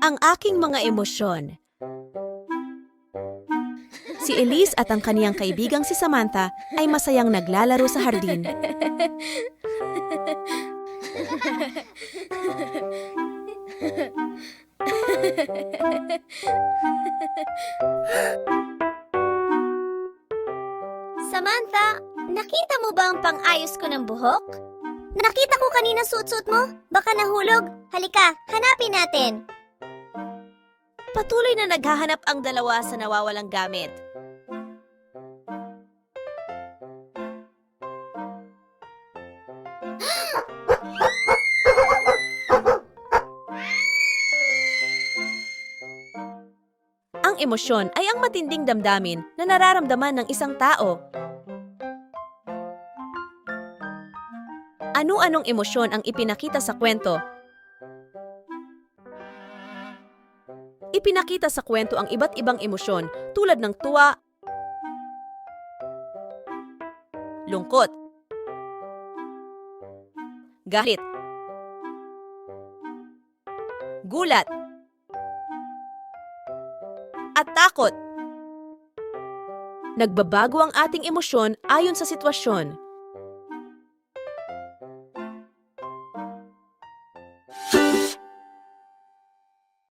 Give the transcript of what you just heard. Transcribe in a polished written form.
Ang aking mga emosyon. Si Elise at ang kaniyang kaibigang si Samantha ay masayang naglalaro sa hardin. Samantha, nakita mo ba ang pang-ayos ko ng buhok? Nakita ko kanina suot-suot mo. Baka nahulog. Halika, hanapin natin. Patuloy na naghahanap ang dalawa sa nawawalang gamit. Ang emosyon ay ang matinding damdamin na nararamdaman ng isang tao. Ano-anong emosyon ang ipinakita sa kwento? Ipinakita sa kwento ang iba't ibang emosyon tulad ng tuwa, lungkot, galit, gulat, at takot. Nagbabago ang ating emosyon ayon sa sitwasyon.